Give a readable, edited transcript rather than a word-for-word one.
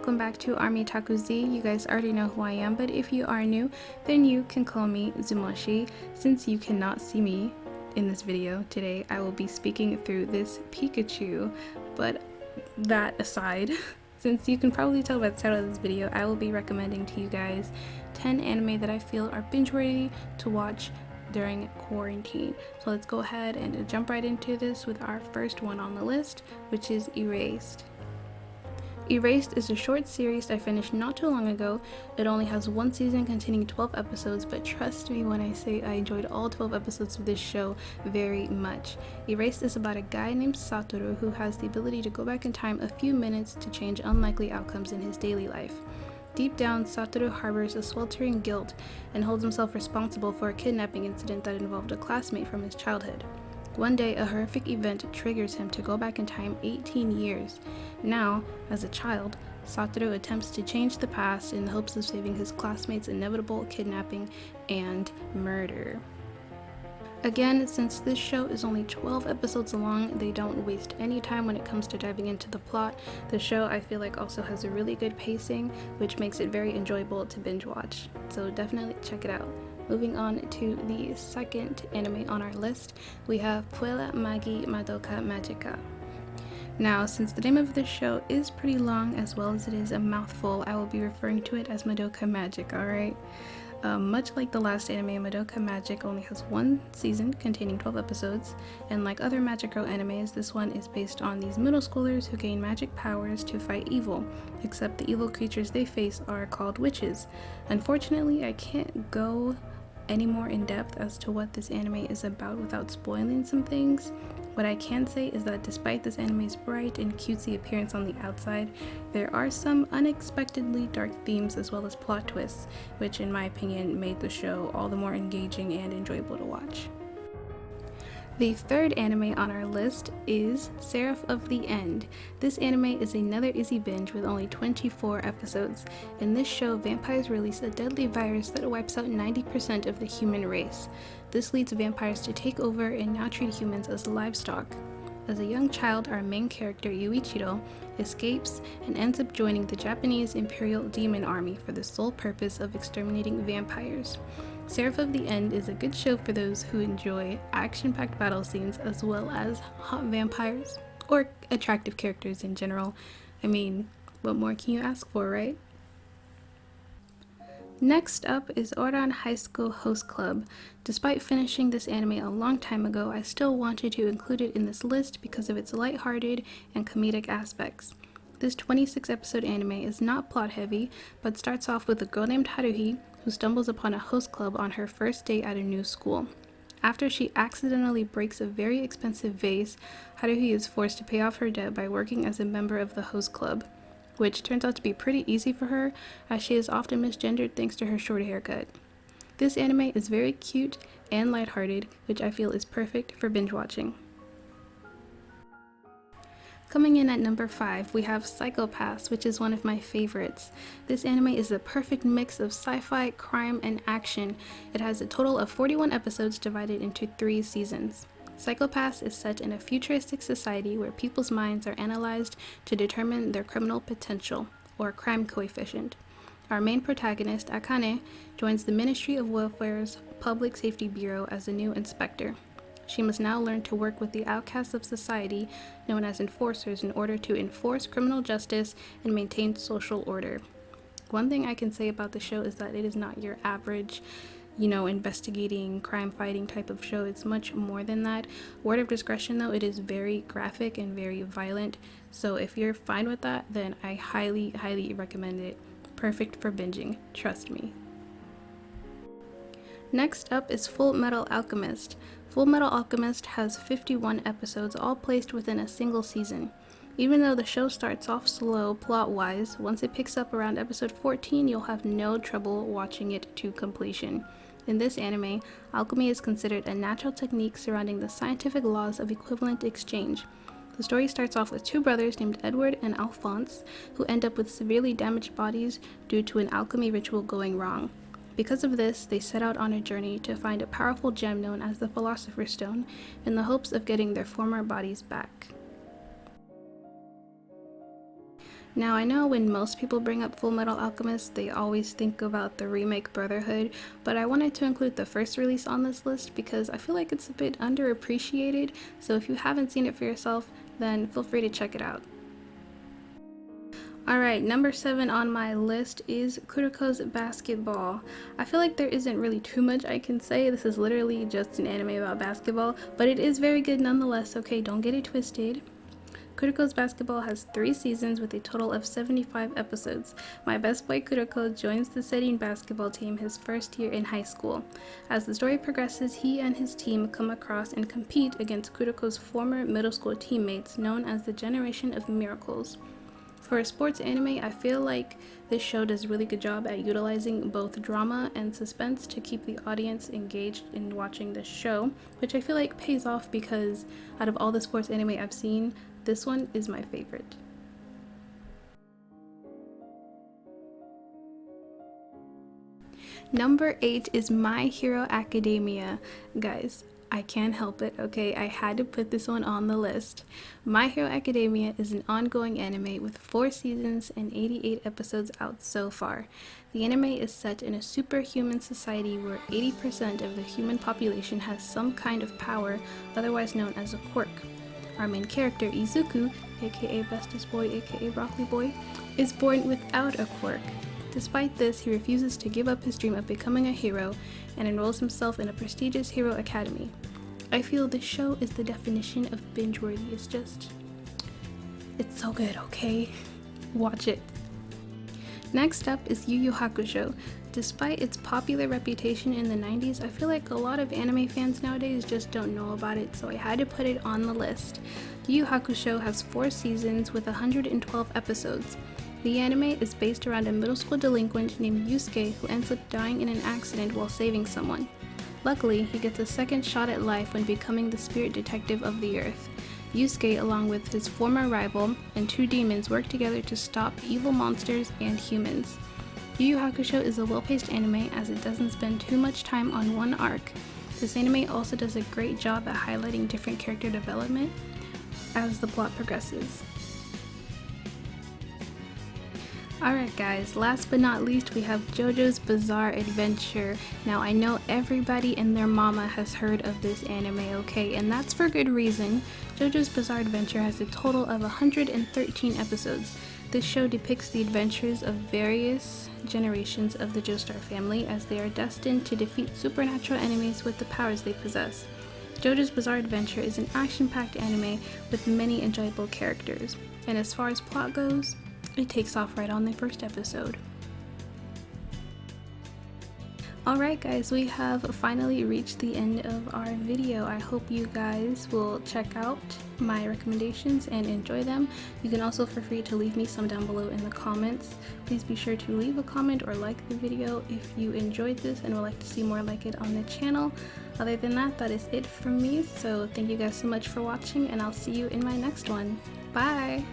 welcome back to Army Taku Z. You guys already know who I am, but if you are new, then you can call me Zumoshi. Since you cannot see me in this video today, I will be speaking through this Pikachu. But that aside, since you can probably tell by the title of this video, I will be recommending to you guys 10 anime that I feel are binge-worthy to watch during quarantine. So let's go ahead and jump right into this with our first one on the list, which is Erased. Erased is a short series I finished not too long ago. It only has one season containing 12 episodes, but trust me when I say I enjoyed all 12 episodes of this show very much. Erased is about a guy named Satoru who has the ability to go back in time a few minutes to change unlikely outcomes in his daily life. Deep down, Satoru harbors a sweltering guilt and holds himself responsible for a kidnapping incident that involved a classmate from his childhood. One day, a horrific event triggers him to go back in time 18 years. Now, as a child, Satoru attempts to change the past in the hopes of saving his classmate's inevitable kidnapping and murder. Again, since this show is only 12 episodes long, they don't waste any time when it comes to diving into the plot. The show, I feel like, also has a really good pacing, which makes it very enjoyable to binge watch. So definitely check it out. Moving on to the second anime on our list, we have Puella Magi Madoka Magica. Now, since the name of this show is pretty long as well as it is a mouthful, I will be referring to it as Madoka Magic, alright? Much like the last anime, Madoka Magic only has one season containing 12 episodes, and like other Magic Girl animes, this one is based on these middle schoolers who gain magic powers to fight evil, except the evil creatures they face are called witches. Unfortunately, I can't go any more in depth as to what this anime is about without spoiling some things. What I can say is that despite this anime's bright and cutesy appearance on the outside, there are some unexpectedly dark themes as well as plot twists, which in my opinion made the show all the more engaging and enjoyable to watch. The third anime on our list is Seraph of the End. This anime is another easy binge with only 24 episodes. In this show, vampires release a deadly virus that wipes out 90% of the human race. This leads vampires to take over and now treat humans as livestock. As a young child, our main character, Yuichiro, escapes and ends up joining the Japanese Imperial Demon Army for the sole purpose of exterminating vampires. Seraph of the End is a good show for those who enjoy action-packed battle scenes as well as hot vampires, or attractive characters in general. I mean, what more can you ask for, right? Next up is Auron High School Host Club. Despite finishing this anime a long time ago, I still wanted to include it in this list because of its lighthearted and comedic aspects. This 26-episode anime is not plot-heavy, but starts off with a girl named Haruhi who stumbles upon a host club on her first day at a new school. After she accidentally breaks a very expensive vase, Haruhi is forced to pay off her debt by working as a member of the host club, which turns out to be pretty easy for her as she is often misgendered thanks to her short haircut. This anime is very cute and lighthearted, which I feel is perfect for binge watching. Coming in at number 5, we have Psychopaths, which is one of my favorites. This anime is the perfect mix of sci-fi, crime, and action. It has a total of 41 episodes divided into 3 seasons. Psychopaths is set in a futuristic society where people's minds are analyzed to determine their criminal potential, or crime coefficient. Our main protagonist, Akane, joins the Ministry of Welfare's Public Safety Bureau as a new inspector. She must now learn to work with the outcasts of society, known as enforcers, in order to enforce criminal justice and maintain social order. One thing I can say about the show is that it is not your average, investigating, crime-fighting type of show. It's much more than that. Word of discretion, though, it is very graphic and very violent. So if you're fine with that, then I highly, highly recommend it. Perfect for binging, trust me. Next up is Full Metal Alchemist. Full Metal Alchemist has 51 episodes, all placed within a single season. Even though the show starts off slow plot-wise, once it picks up around episode 14, you'll have no trouble watching it to completion. In this anime, alchemy is considered a natural technique surrounding the scientific laws of equivalent exchange. The story starts off with 2 brothers named Edward and Alphonse, who end up with severely damaged bodies due to an alchemy ritual going wrong. Because of this, they set out on a journey to find a powerful gem known as the Philosopher's Stone in the hopes of getting their former bodies back. Now I know when most people bring up Full Metal Alchemist, they always think about the remake Brotherhood, but I wanted to include the first release on this list because I feel like it's a bit underappreciated, so if you haven't seen it for yourself, then feel free to check it out. Alright, number 7 on my list is Kuroko's Basketball. I feel like there isn't really too much I can say. This is literally just an anime about basketball, but it is very good nonetheless, okay? Don't get it twisted. Kuroko's Basketball has 3 seasons with a total of 75 episodes. My best boy Kuroko joins the Setting basketball team his first year in high school. As the story progresses, he and his team come across and compete against Kuroko's former middle school teammates known as the Generation of Miracles. For a sports anime, I feel like this show does a really good job at utilizing both drama and suspense to keep the audience engaged in watching the show, which I feel like pays off because out of all the sports anime I've seen, this one is my favorite. Number 8 is My Hero Academia. Guys, I can't help it, okay? I had to put this one on the list. My Hero Academia is an ongoing anime with 4 seasons and 88 episodes out so far. The anime is set in a superhuman society where 80% of the human population has some kind of power, otherwise known as a quirk. Our main character, Izuku, aka Bestest Boy, aka Broccoli Boy, is born without a quirk. Despite this, he refuses to give up his dream of becoming a hero and enrolls himself in a prestigious hero academy. I feel this show is the definition of binge-worthy. It's so good, okay? Watch it. Next up is Yu Hakusho. Despite its popular reputation in the 90s, I feel like a lot of anime fans nowadays just don't know about it, so I had to put it on the list. Yu Hakusho has 4 seasons with 112 episodes. The anime is based around a middle school delinquent named Yusuke who ends up dying in an accident while saving someone. Luckily, he gets a second shot at life when becoming the spirit detective of the earth. Yusuke, along with his former rival and 2 demons, work together to stop evil monsters and humans. Yu Yu Hakusho is a well-paced anime as it doesn't spend too much time on one arc. This anime also does a great job at highlighting different character development as the plot progresses. Alright guys, last but not least we have Jojo's Bizarre Adventure. Now I know everybody and their mama has heard of this anime, okay, and that's for good reason. Jojo's Bizarre Adventure has a total of 113 episodes. This show depicts the adventures of various generations of the Joestar family as they are destined to defeat supernatural enemies with the powers they possess. Jojo's Bizarre Adventure is an action-packed anime with many enjoyable characters, and as far as plot goes, it takes off right on the first episode. Alright guys, we have finally reached the end of our video. I hope you guys will check out my recommendations and enjoy them. You can also feel free to leave me some down below in the comments. Please be sure to leave a comment or like the video if you enjoyed this and would like to see more like it on the channel. Other than that, that is it from me. So thank you guys so much for watching and I'll see you in my next one. Bye!